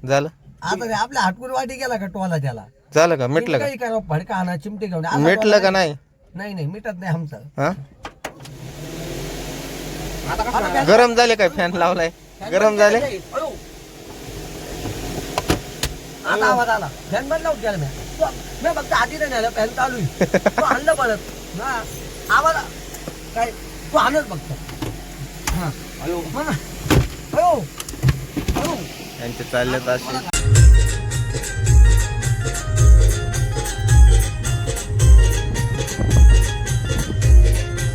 झालं आता ते आपल्या हाटकून वाटी गेला का टोला त्याला झालं का मिटलं का काही करा फडका आणा चिमटे घेऊन असा मिटलं टोला का नाही नाही मिटत नाही आमचं हा आता गरम झाले काय फॅन लावलाय गरम झाले अयो. आता आवाज आला फॅन बंद लावून केला मी फक्त हाती नाही आलं फॅन चालू आहे. तू आणलं परत हा आवाज काय तू आणच फक्त हा अयो हा. अयो अयो यांचे चाललेत असे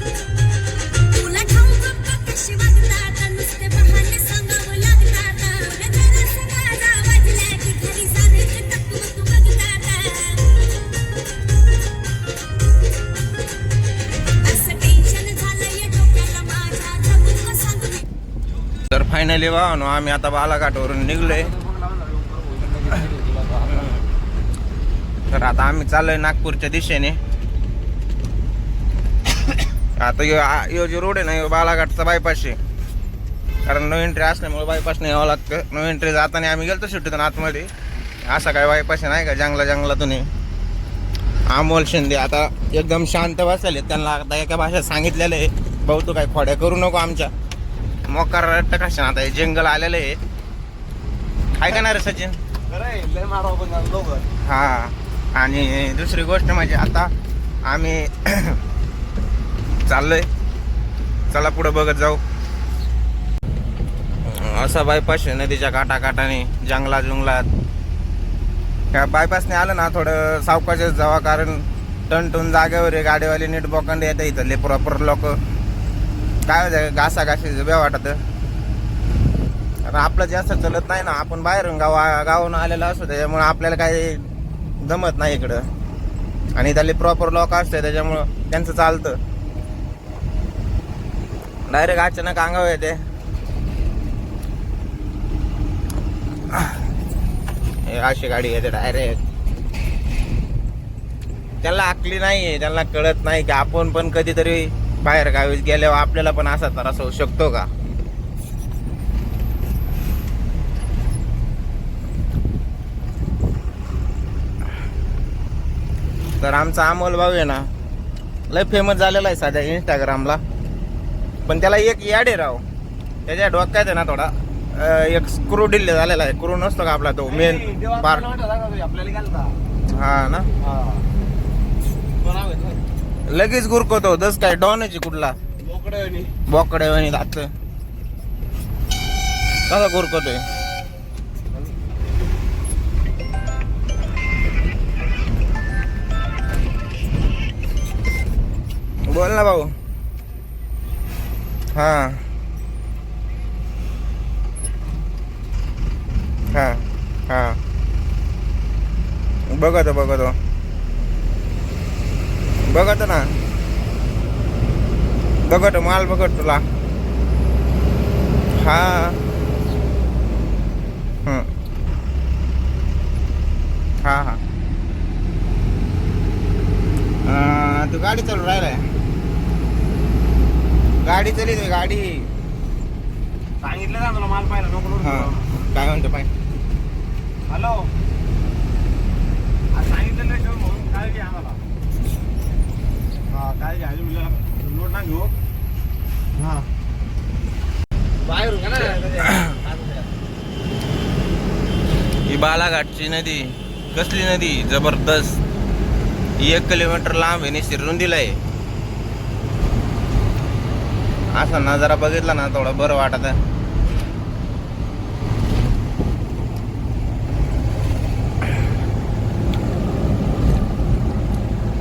तुला ठाऊक गप्पा कशी वागतात नुसते बहाणे सांगावं लागतात घरात गाजा वाजल्या की घरी साधेचे तत्व तू बघतात असं टेन्शन झालंय डोक्याला माझ्या जगून का सांगू मी तर फायनली वाहनो आम्ही आता बालाघाटवरून निघलोय तर आता आम्ही चाललोय नागपूरच्या दिशेने आता यो जो रोड आहे ना यो बालाघाटचा बायपास आहे कारण नो एंट्री असल्यामुळे बायपासने यावं लागतं नो एंट्री जाताना आम्ही गेलो सुट्टीतून आतमध्ये असा काय बायपास नाही का जंगलातून अमोल शिंदे आता एकदम शांत बसले त्यांना आता एका भाषेत सांगितलेलं आहे भाऊ तू काय खोड्या करू नको आमच्या मोकार टकाशन आता हे जंगल आलेलं आहे काय करणार रे सचिन हा आणि दुसरी गोष्ट म्हणजे आता आम्ही चाललोय चला पुढे बघत जाऊ असा बायपास आहे नदीच्या काठाकाठाने जंगलात त्या बायपासने आलं ना थोडं सावकाशच जावा कारण टन जागेवर आहे गाडीवाले नीट बोकांडे येतं इथले प्रॉपर लोक काय होतं घासाघाशी बे वाटत कारण आपलं जास्त चलत नाही ना आपण बाहेरून गावाहून आलेलं असतो त्याच्यामुळे आपल्याला काही जमत नाही इकडं आणि त्याले प्रॉपर लोक असते त्याच्यामुळं त्यांचं चालतं डायरेक्ट अचानक अंगावर येते अशी गाडी येते डायरेक्ट त्याला आकली नाहीये त्यांना कळत नाही की आपण पण कधीतरी बाहेर गावी गेल्यावर आपल्याला पण असा त्रास होऊ शकतो का तर आमचा अमोल भाऊ आहे ना लय फेमस झालेला आहे साध्या इंस्टाग्रामला पण त्याला एक याड आहे राव त्याच्या डोक्यात आहे ना थोडा एक स्क्रू डिल्ले झालेला आहे स्क्रू नसतो का आपला तो मेन पार्ट हा ना लगेच गुरकवतो दस काय डॉनची कुठला बोकड्यावानी दात कसा गुरकवतोय बोल ना भाऊ हा हा हा बघतो ना बघतो माल बघत तुला हा हा तू गाडी चालू राहिलाय गाडी चली गाडी सांगितलं ना तुला माल पाहिला नको काय म्हणतो पाय हॅलो सांगितलं ठेव म्हणून काय घ्या आम्हाला हा काय घ्या नोट ना घेऊ हा बाहेर ही बालाघाटची नदी कसली नदी जबरदस्त 1 किलोमीटर लांब आहे निश्चित रुंदीला आहे असा नजारा बघितला ना थोडं बरं वाटत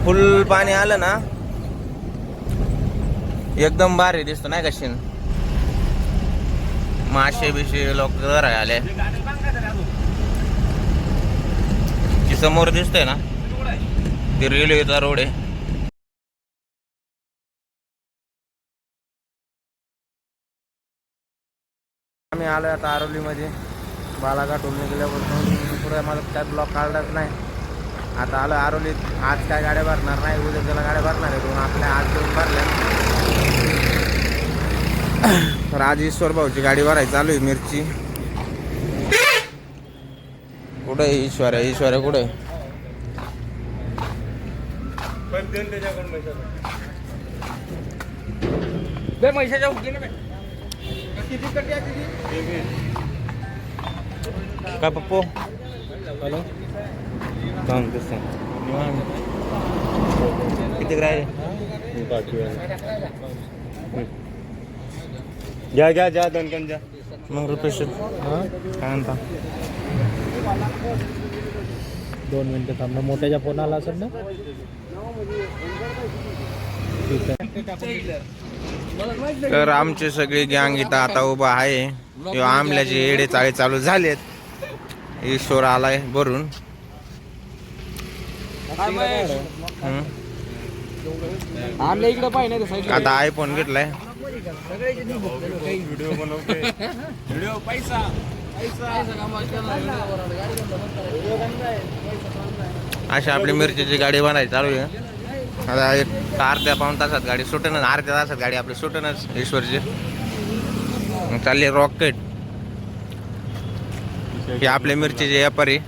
फुल पाणी आलं ना एकदम भारी दिसतो नाही कशी मासे बिशे लोक जरा आले समोर दिसतंय ना ते रेल्वेचा रोड आहे आम्ही आलोय आता आरोलीमध्ये बालाघाटून निघाल्यापासून पुढे मला काय ब्लॉक काढलाच नाही आता आलं आरोलीत आज काय गाड्या भरणार नाही उद्या त्याला गाड्या भरणार आहे दोन आपल्या आज दोन भरल्या तर आज ईश्वर भाऊची गाडी भरायची चालू आहे मिरची कुठे ईश्वऱ्या ईश्वऱ्या कुठे म्हैशाच्या उठली ना काय पप्पू हॅलो किती राहिले घ्या घ्या घ्या दोन घ्या मग रुपेश काय म्हणता 2 मिनिटं थांबा मोठ्याच्या फोन आला असेल ना तर आमची सगळी गँग इथं आता उभा आहे किंवा आमल्याचे येडे चाळे चालू झालेत ईश्वर आलाय भरून आणलं इकडे पाहिजे आता आयफोन घेतलाय अशी आपली मिरचीची गाडी बनायची चालू आहे आता एक अर्ध्या पाऊण तासात गाडी सुटेनच अर्ध्या तासात गाडी आपली सुटेनच ईश्वरची चालली रॉकेट हे आपले मिरचीचे व्यापारी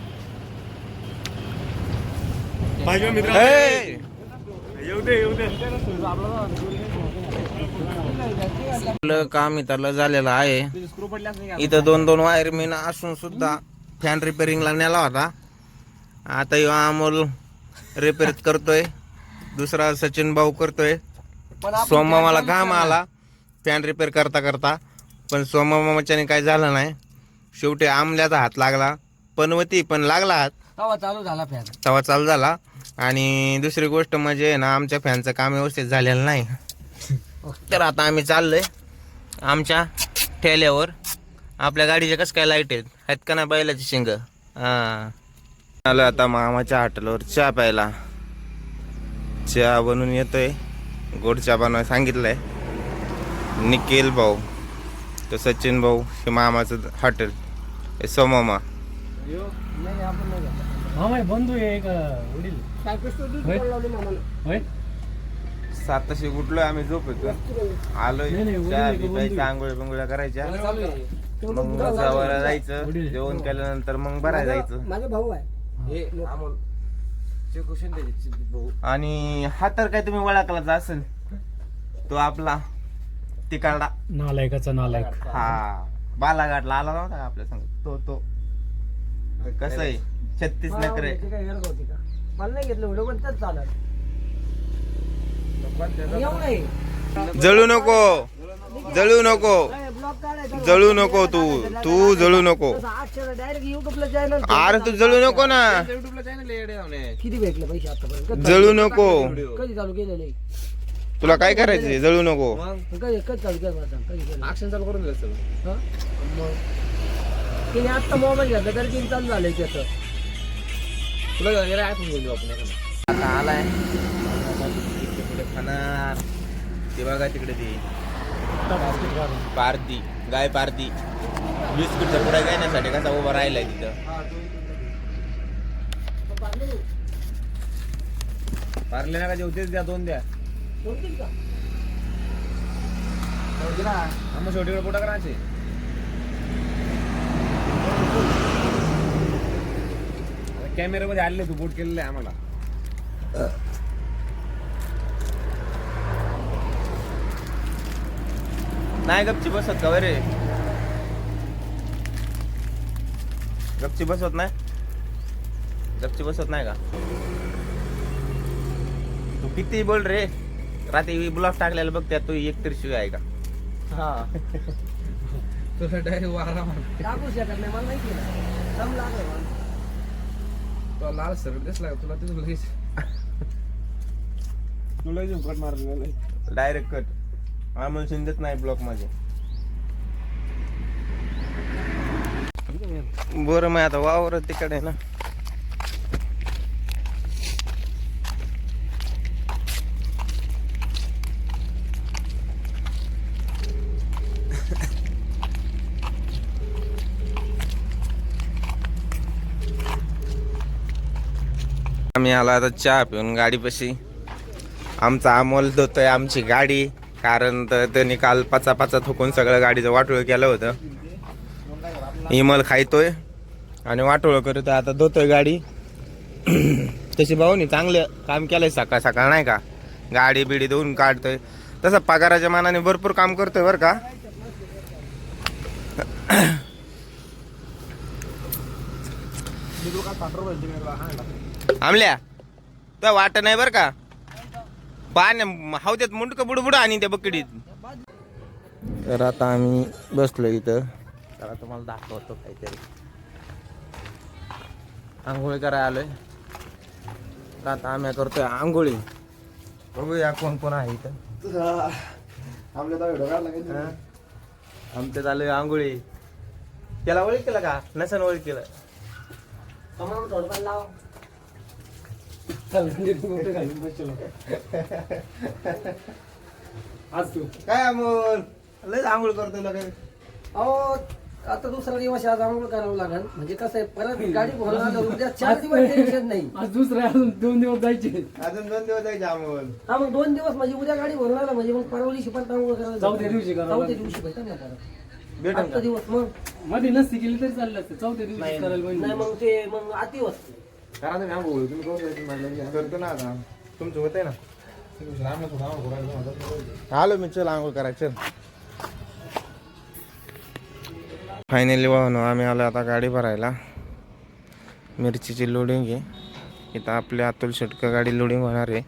काम इथलं झालेलं आहे इथं 2 वायरमेन असून सुद्धा फॅन रिपेअरिंगला नेला होता आता ह्यो अमोल रिपेअर करतोय दुसरा सचिन भाऊ करतोय सोमामाला घाम आला फॅन रिपेअर करता करता पण सोमामाच्याने काय झालं नाही शेवटी आमल्याचा हात लागला पनवती पण लागला हात तवा चालू झाला फॅन तवा चालू झाला आणि दुसरी गोष्ट म्हणजे ना आमच्या फॅनचं काम व्यवस्थित झालेलं नाही तर आता आम्ही चाललोय आमच्या ठेल्यावर आपल्या गाडीच्या कसं काय लाईट आहेत का ना बैलाची शिंग आलं आता मामाच्या हॉटेलवर चहा प्यायला चहा बनवून येतोय गोड चहा बनवायला सांगितलंय निखिल भाऊ तो सचिन भाऊ हे मामाचं हॉटेल हे सोमामा बंधू एक वडील 7:00 उठलोय आम्ही झोप येतो आलोय चहा प्यायचा आंघोळ बिंगोळ्या करायच्या मग जवळ जायचं जेवण केल्यानंतर मग बराय जायचं माझा भाऊ आहे आणि हा तर काय तुम्ही ओळखलाच असेल तो आपला तिकडा नालायकाचा नालायक हा बालाघाटला आला नव्हता का आपल्या संग तो कसं आहे 36 नखरे मला नाही घेतलं व्हिडिओ पण तेच चालत जळू नको जळू नको जळू नको तू जळू नको डायरेक्ट युट्यूबला चॅनल अरे तू जळू नको ना किती भेटले पैसे आतापर्यंत जळू नको कधी चालू केलेले तुला काय करायचंय जळू नको कधी चालू केलं कधी केलं ऍक्शन चालू करून दिलं मग तिने आत्ता मोबाईल घेतला तरी तीन चालू झालंय त्याचं तुला याला आयफोन घेऊन देऊ आपण एखादा. आता आलाय पुढे खाणार ते बघा तिकडे ते पारदी गाय पारदी बिस्कुटचा पुढे घेण्यासाठी कसा उभा राहिलाय तिथं पारले ना का जेवतेच द्या 2 द्या आम्हाला शेवटी पोटा करायचे कॅमेऱ्यामध्ये आले तू बोट केलेलं आहे आम्हाला नाही गपची बसत का रे गपची बसत नाही गपची बसत नाही का तू किती बोल रे रात्री ब्लॉग टाकलेला बघ त्यात तू एकतरी शिवाय आहे का हा तुला डायरेक्ट वारा टाकू शकत नाही मला माहिती आहे दम लागला मला. तुला लाल सर दिसला तुला ते लगेच तुला जो कट मारलेला डायरेक्ट कट आम्हाला शिंदेच नाही ब्लॉक मध्ये बरं मग आता वावर तिकडे ना आम्ही आला आता चहा पिऊन गाडीपाशी आमचा अमोल धुतोय आमची गाडी कारण त्यांनी काल पाचा थुकून सगळं गाडीचं वाटोळ केलं होतं इमल खायतोय आणि वाटोळं करत आता धुतोय गाडी. तशी भाऊनी चांगलं काम केलंय सकाळ सकाळ नाही का, गाडी बिडी धुवून काढतोय. तसं पगाराच्या मानाने भरपूर काम करतोय बरं का. आमल्या तर वाट नाही बरं का, पाण्या हौद्यात मुंडकं बुडबुड आणि त्या बकडीत. तर आता आम्ही बसलो इथं, तर तुम्हाला दाखवतो काहीतरी. आंघोळी करायला आलोय. तर आता आम्ही करतोय आंघोळी. बघूया कोण कोण आहे इथं. आमचं चालू आंघोळी. त्याला ओळख केलं का, नसन ओळख केलं. काय अमोल लय आंघोळ करतोय लगे. अहो आता दुसरा दिवस आज आंघोळ करावं लागेल. म्हणजे कसं आहे, परत गाडी भरणार उद्या 4 दिवस टेन्शन नाही. आज दुसरा अजून 2 दिवस जायचे. अजून 2 दिवस जायचे अमोल. हा मग 2 दिवस म्हणजे उद्या गाडी भरणार, म्हणजे मग परवली शिपात आंघोळ करायला चौथ्या दिवशी करावं चौथ्या लागेल. दिवशी भेटत ना परत. भेटन आजचा का? दिवस मग मध्ये नसती केली तरी चाललं असतं. चौथ्या दिवशी करायला नाही पाहिजे. मग ते मग अति वस्तू करा तुम्ही आंघोळ. तुम्ही करतो ना आता, तुमचं होतंय ना. आलो मी, चल आंघोळ करायचं. फायनली वाहनो आम्ही आलो आता गाडी भरायला. मिरचीची लोडिंग आहे इथं. आपले अतुल शेटकर गाडी लोडिंग होणार आहे.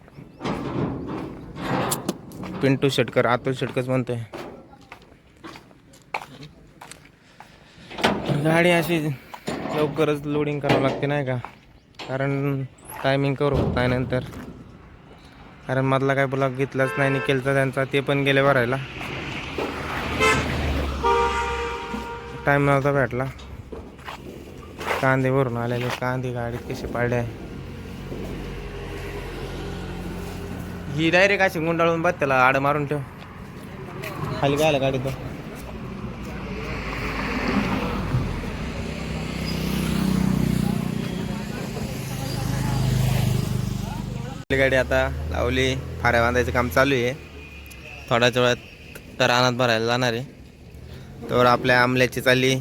पिंटू शेटकर, अतुल शेटकरच म्हणतोय. गाडी अशी लवकरच लोडिंग करावं लागते नाही का, कारण टायमिंग करू होत नाही नंतर. कारण मधला काय ब्लॉक घेतलाच नाही निकेलचा त्यांचा, ते पण गेले भरायला. टाइम नव्हता भेटला. कांदे भरून आलेले, कांदे गाडीत कसे पाडले आहे. ही डायरेक्ट अशी गुंडाळून बघ, त्याला आड मारून ठेव. खाली काय आलं गाडीत. गाडी आता लावली, फाऱ्या बांधायचं काम चालू आहे. थोड्याच वेळात रानात भरायला जाणार आहे. तर आपल्या आमल्याची चालली.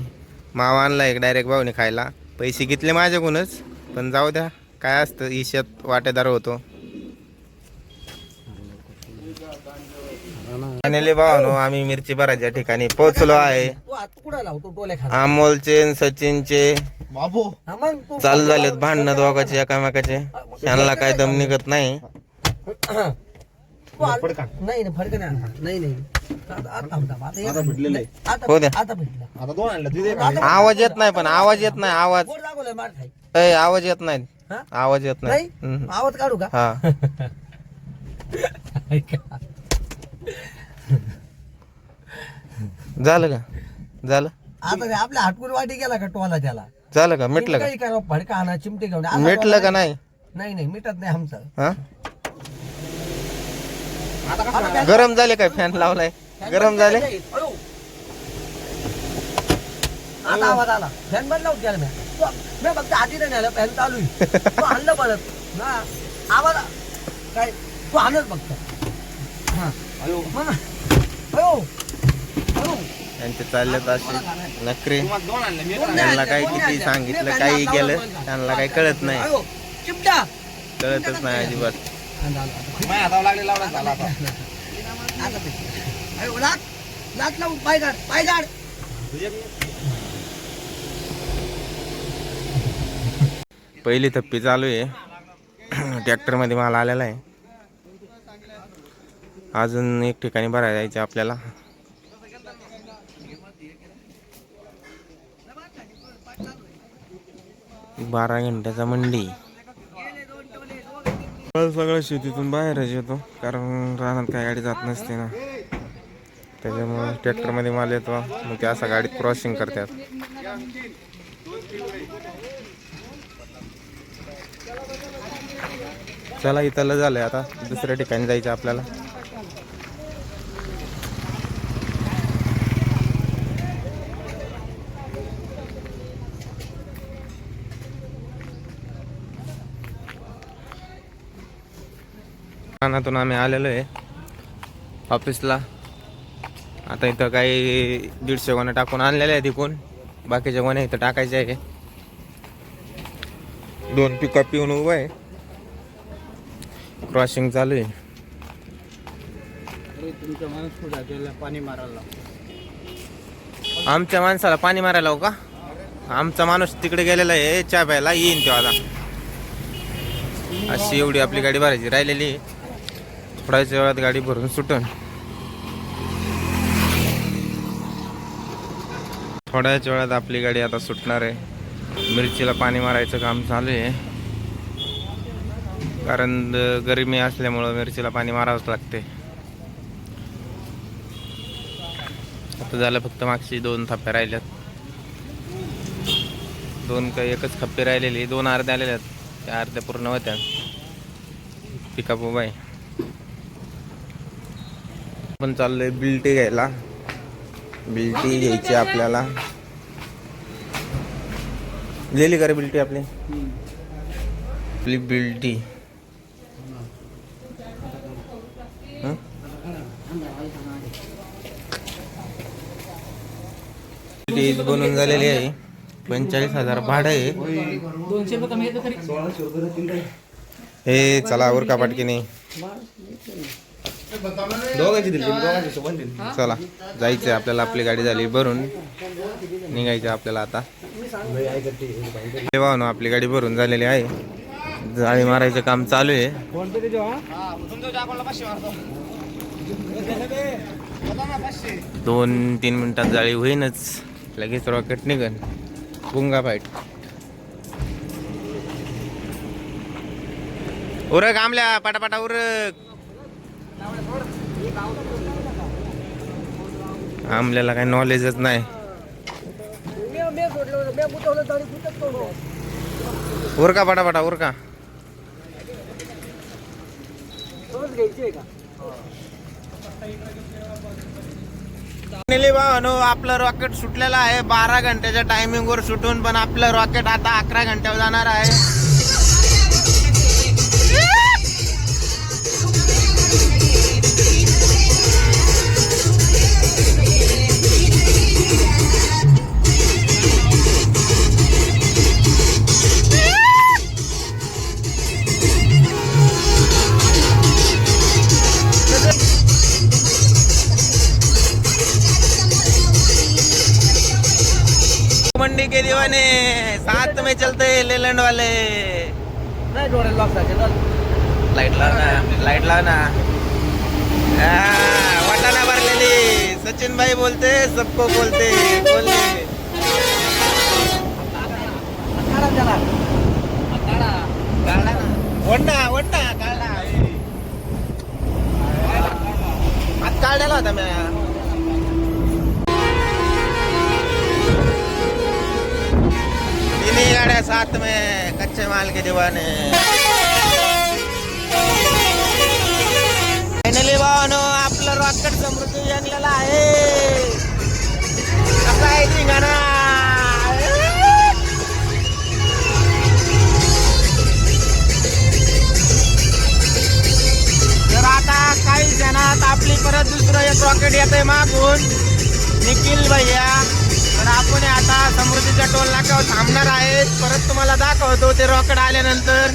मावा आणला एक डायरेक्ट भाऊने खायला. पैसे घेतले माझ्याकडूनच, पण जाऊ द्या, काय असतं ईशात वाटेदार होतो. फायनली भावानो आम्ही मिरची भरायच्या ठिकाणी पोहोचलो आहे. तू हात कुठं लावतो टोले खा. अमोलचे सचिनचे बाबू मग तू चालू झालेत भांडणं दोघांचे एकामेकाचे. त्यांना काय दम निघत नाही. तू नाही ना फडकं नाही आणणार. नाही नाही हो द्या. आता भेटलं. आवाज येत नाही, पण आवाज येत नाही. आवाज बोट दाखवलंय मार खाई. ए, आवाज येत नाही. हा? आवाज येत नाही. नाही आवाज काढू का? हा झालं का? झालं आता ते आपल्या हाटकून वाटी गेला का टोला त्याला. झालं का? मिटलं का? काही करा फडका आणा चिमटे घेऊन. आता मिटलं का नाही? नाही नाही मिटत नाही आमचं. हा गरम झाले काय? फॅन लावलाय गरम झाले. अयो. आता आवाज आला. फॅन बंद लावून गेला मी फक्त आधी नाही आलं, फॅन चालू आहे. तू आणलं पडत ना आवाज काय तू आणत फक्त. हा अयो अयो अयो. त्यांचे चाललेत असे नखरे. त्यांना काही किती सांगितलं, काही गेलं, त्यांना काही कळत नाही. अयो चिमटा कळतच नाही अजिबात. अयो लाट लाट लावून पाय झाड पाय झाड. पहिली थप्पी चालू आहे. ट्रॅक्टर मध्ये माल आलेला आहे. अजून एक ठिकाणी भरायला जायचं आपल्याला. बारा घंट्याचा मंडी. सगळं शेतीतून बाहेरच येतो, कारण रानात काय गाडी जात नसते ना, त्याच्यामुळे ट्रॅक्टर मध्ये माल येतो. मग ते असा गाडीत क्रॉसिंग करतात. चला इथलं झालंय, आता दुसऱ्या ठिकाणी जायचं आपल्याला. रानातून आम्ही आलेलो आहे ऑफिसला. आता इथं काही 150 गोण्या टाकून आणलेल्या आहेत. इकून बाकीच्या गोण्या इथं टाकायच्या आहे. 2 पिकअप येऊन उभं आहे. क्रॉसिंग चालू आहे. तुमचा माणूस कुठं गेला पाणी मारायला? आमच्या माणसाला पाणी मारायला हो का? आमचा माणूस तिकडे गेलेला आहे चहा प्यायला, येईन तेव्हा आता. अशी एवढी आपली गाडी भरायची राहिलेली आहे. थोड्याच वेळात गाडी भरून सुटन. थोड्याच वेळात आपली गाडी आता सुटणार आहे. मिरचीला पाणी मारायचं काम चालू आहे, कारण गरमी असल्यामुळं मिरचीला पाणी मारावंच लागते. आता झालं फक्त मागची 2 थप्प्या राहिल्यात. 2 का एकच खप्पे राहिलेली, 2 अर्ध्या आलेल्या आहेत. त्या अर्ध्या पूर्ण होत्या. पिकअप उभा आहे. आपण चाललोय बिल्टी घ्यायला. बिल्टी घ्यायची आपल्याला. गेली का रे बिल्टी आपली? आपली बिल्टी बिल्टी बनवून झालेली आहे. 45,000 भाडं आहे. 200 रुपये कमी येतं तरी. हे चला वर का पाटकीने चला जायचंय आपल्याला. आपली गाडी झाली भरून, निघायचं आपल्याला आता. तेव्हा आपली गाडी भरून झालेली आहे. जाळी मारायचं काम चालू आहे. 2-3 मिनिटात जाळी होईनच. लगेच रॉकेट निघन. गुंगा फाईट. उरक आमल्या पाटापाटा उरक. आमल्याला काही नॉलेजच नाही. उरका पाटापाटा उरका. आपलं रॉकेट सुटलेलं आहे. 12 घंट्याच्या टायमिंग वर सुटून, पण आपलं रॉकेट आता 11 घंट्यावर जाणार आहे. मंडी के दीवाने साथ में चलते लेलैंड वाले. लाईट लावना वाटाणा भरलेली. सचिन भाई बोलते सबको बोलते वंडा वंडा काढला. हात काढलेला होता मी. तीनही गाड्या साथ में कच्चे माल के दीवाने. फायनली भावानो आपलं रॉकेट समृद्धी आणलेला आहे. कसा आहे धिंगाणा. तर आता काही क्षणात आपली परत दुसरं एक रॉकेट येतंय मागून. निखिल भैया. तर आपण आता समृद्धीच्या टोल नाक्यावर थांबणार आहेत. परत तुम्हाला दाखवतो ते रॉकेट आल्यानंतर.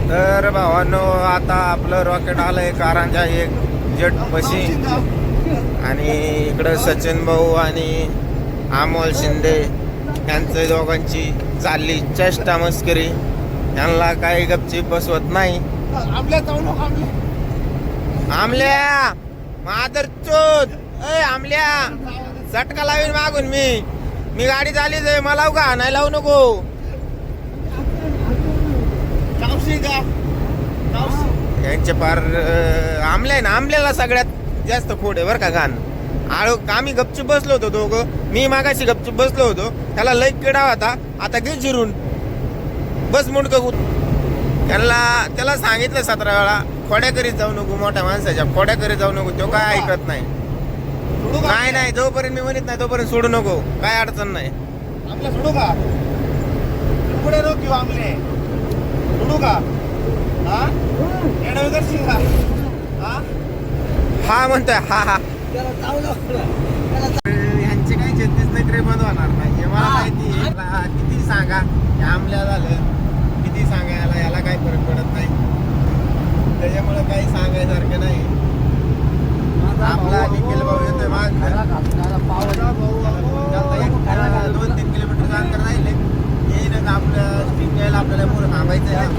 तर भावांनो आता आपलं रॉकेट आलंय कारंजा एक जेट पशी. आणि इकडं सचिन भाऊ आणि अमोल शिंदे यांचं दोघांची चालली चेष्टा मस्करी. यांना काही गपचीप बसवत नाही. आमल्या मादर चोद. ए आमल्या झटका लावीन मागून मी गाडी चालीच आहे. मला लावू का? नाही लावू नको. यांचे पार आमल्या ना. आमल्याला सगळ्यात जास्त खोड आहे बरं का घाण. आम्ही गपचूप बसलो होतो दोघं. मी मागाशी गपचूप बसलो होतो. त्याला लई किडा होता. आता घे चिरून बस मुंडक. त्याला सांगितलं 17 वेळा खोड्या करीत जाऊ नको. मोठ्या माणसाच्या खोड्या करीत जाऊ नको. तो काय ऐकत नाही. नाही जोपर्यंत मी म्हणत नाही तोपर्यंत सोडू नको. काय अडचण नाही. आमल्या सोडू का? पुढे रो किंवा आमले सोडू का? हा म्हणतोय. हा यांचे काही 36 नाही ट्रे बंद होणार. आमल्या झालं, किती सांगायला याला काही फरक पडत नाही. त्याच्यामुळे काही सांगायसारखं नाही. आपला निखिल भाऊ येतोय माग. पाव 2-3 किलोमीटर अंतर राहिले येईनच आपलं स्टिंग घ्यायला. आपल्याला मोर थांबायचं आहे ना,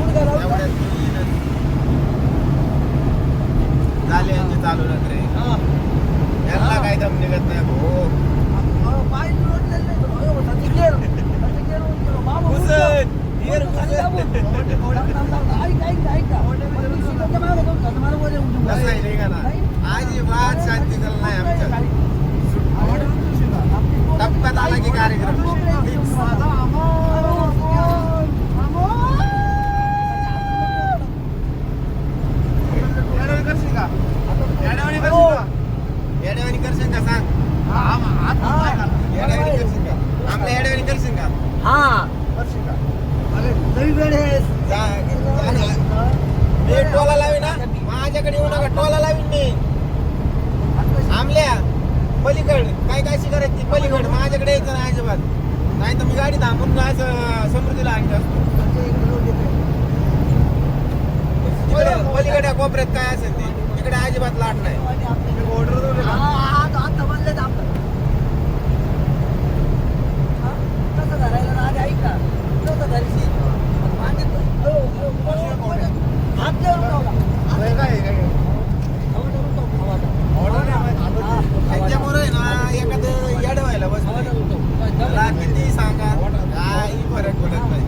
एवढ्यात मी येईनच. झाले यांचे चालू नंतर यांना काही दम निघत नाही भाऊ. कसं आहे नाही का ना, अजिबात शांती नाही आमच्या. टप्प्यात आला की कार्यक्रम करशील का? येड्यावानी करशील का सांग. येड्यावानी करशील का? आमल्या येड्यावानी करशील का? हा करशील का? नवी वेळ आहे. मी टोला लावीन ना, माझ्याकडे येऊ नका. टोला लावीन मी आमल्या पलीकड. काय काय शिकायची पलीकड, माझ्याकडे यायचं नाही अजिबात. नाही तर मी गाडी थांबून असं समृद्धीला आणत असतो. तिकडे पलीकडे कोपऱ्यात काय असेल ते तिकडे अजिबात लाट नाही. त्यांच्यामुळे ना एखादं येडं व्हायला बसलं. मला किती सांगा काही फरक पडत नाही.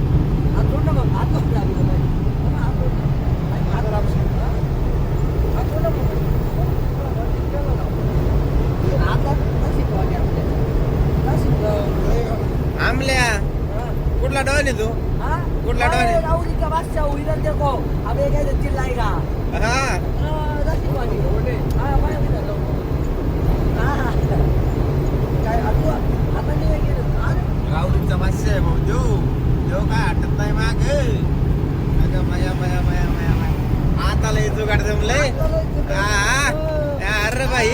आमल्या कुठला डॉन आहे तू? कुठला डॉन आहे? राहुरी का बादशाह हुई ना देखो अब एक ऐसे चिल्लाएगा हा राहुलीचा भाष्य आहे भाऊ. देव काय हटत नाही माग. मया मया मया मया मया आता लय जुगाड जमलंय. अरे भाई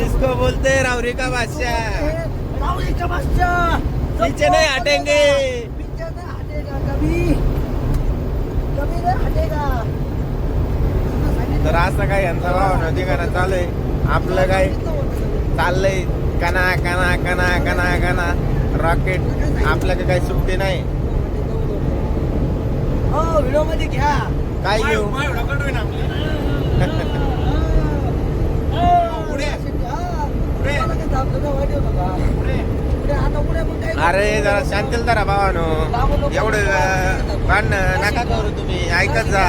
इसको बोलते हैं राहुरी का बादशाह. राहुरी का बादशाह पीछे नहीं हटेंगे. पीछे नहीं हटेगा कभी कभी नहीं हटेगा. तर असं काय यांचा भाव नदी करा चालू आहे. आपलं काय चाललंय कना कना कना कना कना रॉकेट. आपल्याकडे काही सुट्टी नाही. हो व्हिडिओ मध्ये घ्या. काय घेऊ अरे जरा शांतील जरा भावानो. एवढं भांडण नका करू तुम्ही. ऐकत जा.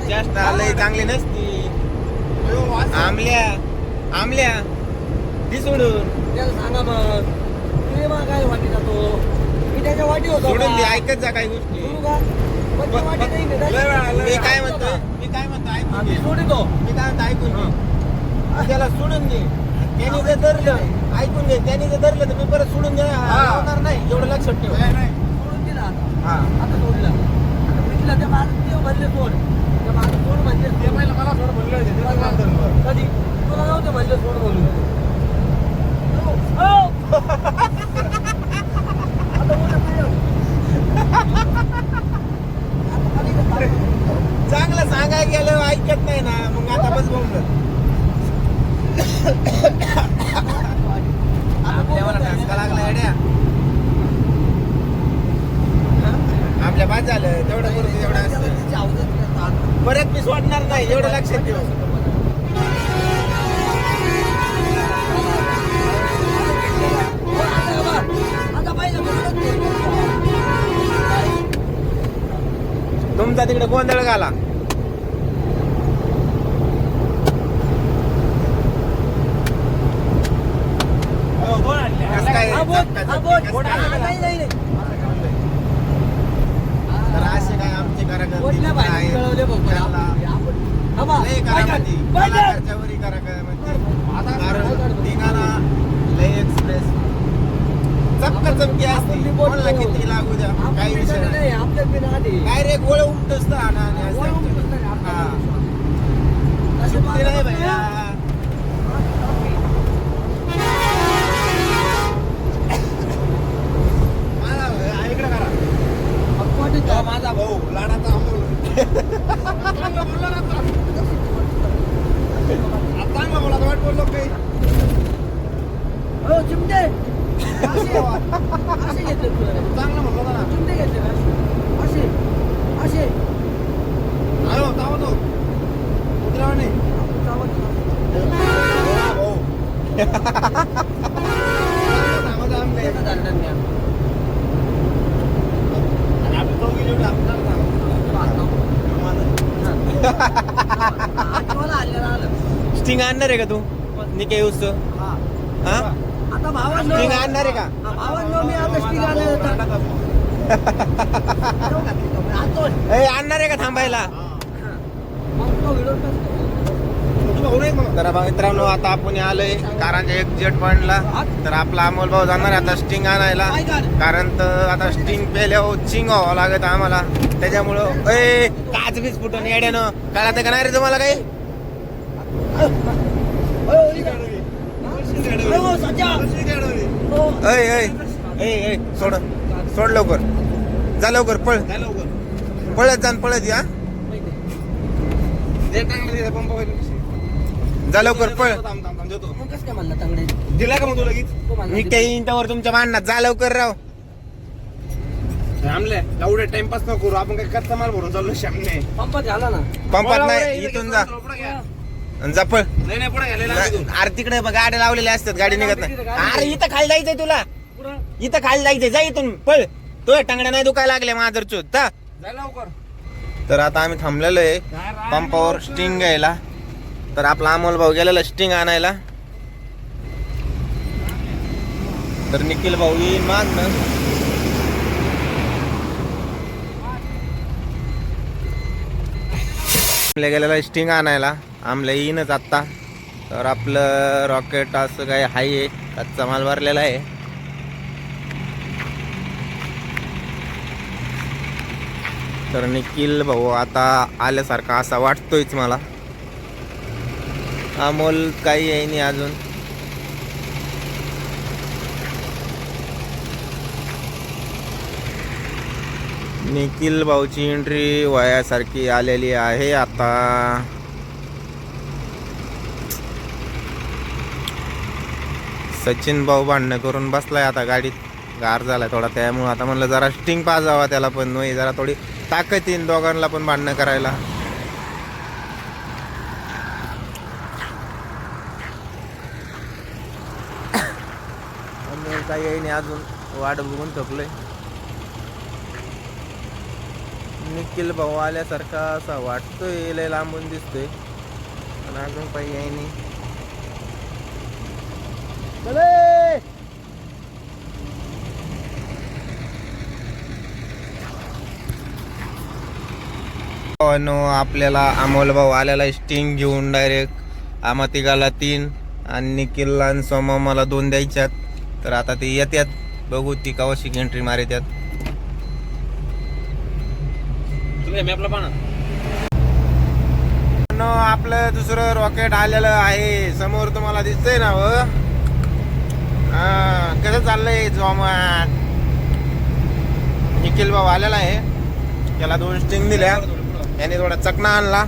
चेष्टा लई चांगली नसती. आमल्या आमल्या ती सोडून त्याला सांगा मग तुम्ही मग काय वाटी जातो. मी त्याच्या वाटी होतो सोडून दे. का? ऐकत जा काही गोष्टी. सोडू का? पण त्या वाटी नाही मी मी काय म्हणतोय ऐकून आम्ही घे. सोडितो. मी काय म्हणतो ऐकून घे. त्याला सोडून दे. त्यांनी जर धरलं ऐकून घे. त्यांनी जर धरलं तर मी परत सोडून देणार नाही. एवढं लक्षात ठेव. सोडून दिला आता. हा आता सोडलं. आता भेटलं ते माझं ते म्हणले सोड. ते माझं सोड म्हणजे ते पहिलं मला थोडं म्हणलं होते, ते मला धरलं. कधी तुला नव्हते म्हणले सोड म्हणून. हो. आता बोला काय होतं? आता खाली का खाली? चांगलं सांगायला गेलं ऐकत नाही ना. मग आता बस बोललं. आपल्यावर ठसका लागला येड्या. आपल्या बाद झालं तेवढं करू दे. एवढं असतं. परत मी सोडणार नाही. एवढं लक्षात ठेव. आता पाहिजे तुमचा तिकडे गोंधळ घाला. कसं काय? नाही नाही तर असे काय आमची कोणत्या बाहेर कळवले बघ कलाकारच्या वरी धिंगाणा लय एक्सप्रेस चमकी असते. कोणाला किती लागू द्या काही विषय नाही. काय रे गोळ उमटच सुट्टी नाही भैया. येतं झालं त्यांनी. आठवलं आलेलं आलं. स्टिंग आणणार आहे का तू निके यूज हा. हा आता भावांनो स्टिंग आणणार आहे का हा, भावांनो मी आता स्टिंग आलेलं तर ए आणणार आहे का थांबायला मग तो व्हिडिओ कसं तर बघा मित्रांनो आता आपण आलोय कारंजा एक जेट पॉइंटला. तर आपला अमोल भाऊ जाणार आहे आता स्टिंग आणायला, कारण तर आता स्टिंग पेल्यावर चिंग व्हावं लागत आम्हाला. त्याच्यामुळं ए काच बीच फुटून येड्यानं कळत का नाही रे तुम्हाला काही? सोड सोड लवकर जा, लवकर पळ पळत जा पळत या, जा लवकर पळ. मग कसं काय म्हणलं तांगडे दिला का मग तू लगेच तो म्हणला मी काही इंटावर तुमच्या भांडणात जा लवकर राव. थांबले एवढे टाइमपास न करू आपण काही कच्चा माल भरून चाललो श्यामने. पंपात झाला ना. पंपात नाही इथून जा आणि जा पळ. नाही नाही पुढे गेलेला अरे तिकडे बघ गाड्या लावलेल्या असतात, गाडी निघत नाही. अरे इथं खाली जायचंय तुला, इथं खाली जायचंय, जा इथून पळ. तो टांगड्या नाही दुखायला लागले माझर चोत. जा लवकर. तर आता आम्ही थांबलेलो आहे पंपावर स्टिंग घ्यायला. तर आपला अमोल भाऊ गेलेला स्टिंग आणायला. तर निखिल भाऊ येईन मागणं. आपल्या गेलेला स्टिंग आणायला, आमल्या येईनच आत्ता. तर आपलं रॉकेट असं काय आहे, कच्चा माल भरलेला आहे. तर निखिल भाऊ आता आल्यासारखा असा वाटतोयच मला. अमोल काही आहे नाही अजून. निखिल भाऊची एंट्री वयासारखी आलेली आहे आता. सचिन भाऊ भांडणं करून बसलाय आता गाडीत, गार झालाय थोडा, त्यामुळे आता म्हणलं जरा स्टिंग पाजावा त्याला पण. नाही जरा थोडी ताकद येईन दोघांना पण भांडणं करायला. काही आहे नाही अजून, वाट बघून थकलोय. निखिल भाऊ आल्यासारखा असा वाटतोय, लय लांबून दिसतोय, पण अजून काही आहे नाही. आपल्याला अमोल भाऊ आलेला स्टिंग घेऊन डायरेक्ट. आम्हा तिघाला 3 आणि निखिलला आणि सोमा मला 2 द्यायच्यात. तर आता ते येतात, बघू ती कवाशी एंट्री मारतात. आपलं दुसरं रॉकेट आलेलं आहे समोर, तुम्हाला दिसतंय ना व. कसं चाललंय जोमात. निखिल भाऊ आलेला आहे, त्याला 2 स्टिंग दिल्या, याने थोडा चकना आणला.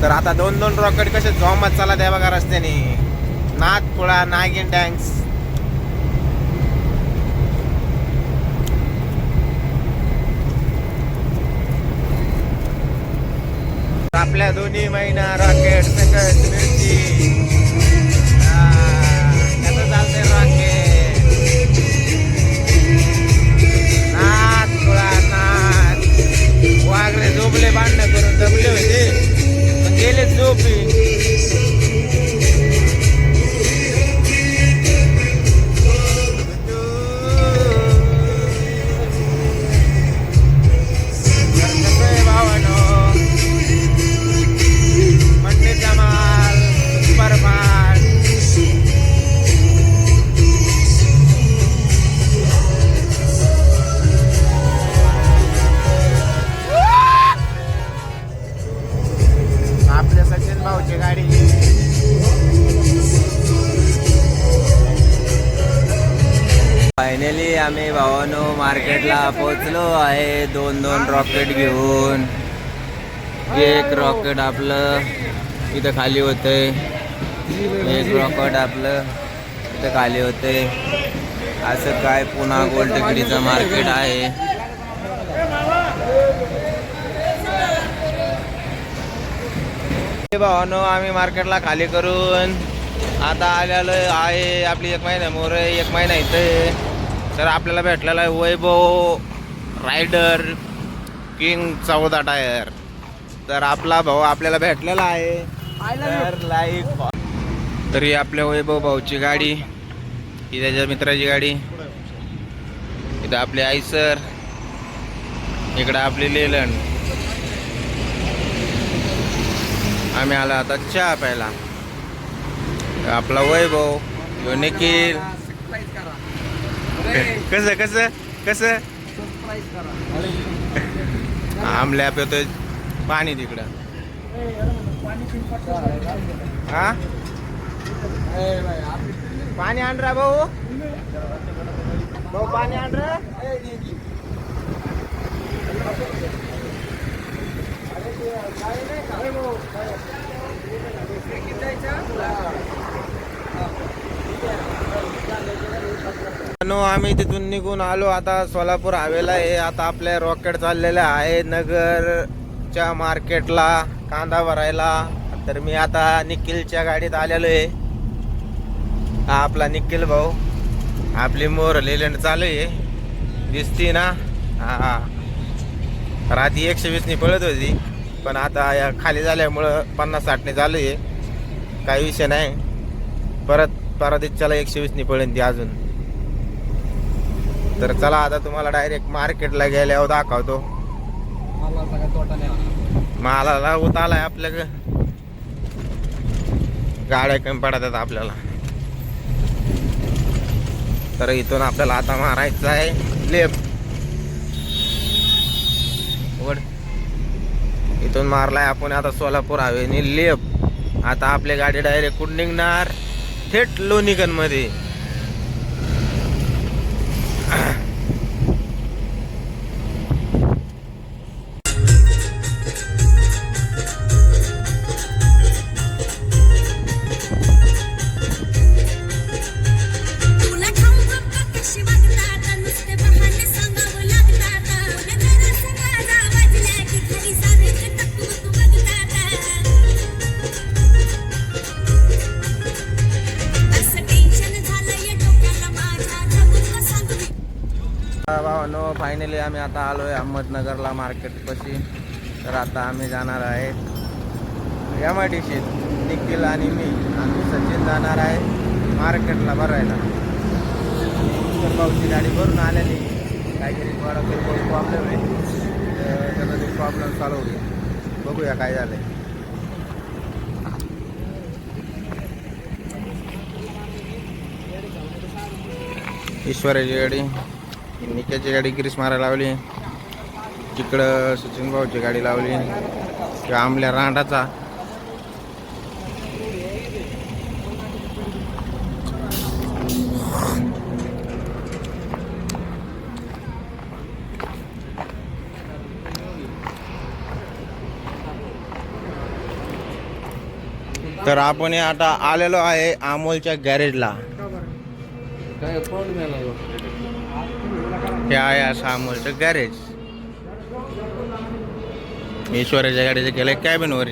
तर आता 2-2 रॉकेट कसे जोमात चालला त्या बघा रस्त्याने. नागपुळा नागिन टँक्स. आपल्या दोन्ही महिना रॉकेट सकट मिरची. कसं चालतंय रॉकेट. नागपुळा नाग. वागले झोपले, भांडणं करून जमले होते, गेले झोपी. आपल्या सचिन भाऊची गाडी. फायनली आम्ही भावानो मार्केटला पोहोचलो आहे 2-2 रॉकेट घेऊन. एक रॉकेट आपलं इथं खाली होतंय, एक रॉकेट आपलं इथं खाली होतंय. असं काय पुन्हा गोलटेकडीचं मार्केट आहे. भावानो आम्ही मार्केटला खाली करून आता आलेलो आहे. आपली 1 महिना मोर 1 महिना इथं. तर आपल्याला भेटलेला आहे वैभव रायडर किंग 14 टायर. तर आपला भाऊ आपल्याला भेटलेला आहे. तर लाईक तरी आपल्या वैभव भाऊची गाडी, ही त्याच्या मित्राची गाडी, इथं आपले आईसर, इकडं आपली लेलन. आम्ही आला आता चहा प्यायला. आपला वैभव ह्यो निखिल. कसं कसं कसं आमल्या पितोय पाणी तिकडं. हा पाणी आण रा भाऊ. भाऊ पाणी आण रा. आम्ही तिथून निघून आलो. आता सोलापूर हवेला आहे. आता आपल्या रॉकेट चाललेले आहे नगरच्या मार्केटला कांदा भरायला. तर मी आता निखिलच्या गाडीत आलेलो आहे. हा आपला निखिल भाऊ, आपली मोर लेलंड चालू आहे, दिसती ना. हा रात्री 120 पळत होती, पण आता या खाली झाल्यामुळं 50-60 चालू आहे. काही विषय नाही. परत इच्छाला 120 पळेन ती अजून. तर चला आता तुम्हाला डायरेक्ट मार्केटला गेल्यावर दाखवतो. मालाला उतालाय आपल्याकडे, गाड्या कमी पडतात आपल्याला. तर इथून आपल्याला आता मारायचं आहे लेफ्ट. वड इथून मारलाय आपण आता सोलापूर हवेने लेफ्ट. आता आपली गाडी डायरेक्ट कुठं निघणार, थेट लोणीगण मध्ये. तुला ठाऊक का कशी वागतात नुसते बहाणे सांगावं लागतात. नगरात गाजा वाजल्या की घरी सारे टकटक बघतात. असं टेन्शन झालंय डोक्याला माझ्या जगून सांगू. भावानो फायनली आम्ही आता आलोय अहमदनगरला मार्केट पाशी. तर आता आम्ही जाणार आहे MIDC. निखिल आणि मी आम्ही सचिन जाणार आहे मार्केटला भरायला. तर भाऊची गाडी भरून आलेली, काहीतरी थोडा प्रॉब्लेम आहे. त्याचा ते प्रॉब्लेम सॉल्व होईल. बघूया काय झालंय. ईश्वराची गाडी, निक्याची गाडी ग्रीस मारायला लावली. तिकडं सचिन भाऊची गाडी लावली. किंवा आमल्या रांडाचा. तर आपण आता आलेलो आहे अमोलच्या गॅरेजला. हे आहे असं अमोलचं गॅरेज. ईश्वराच्या गाडीचं केलंय कॅबिन वर.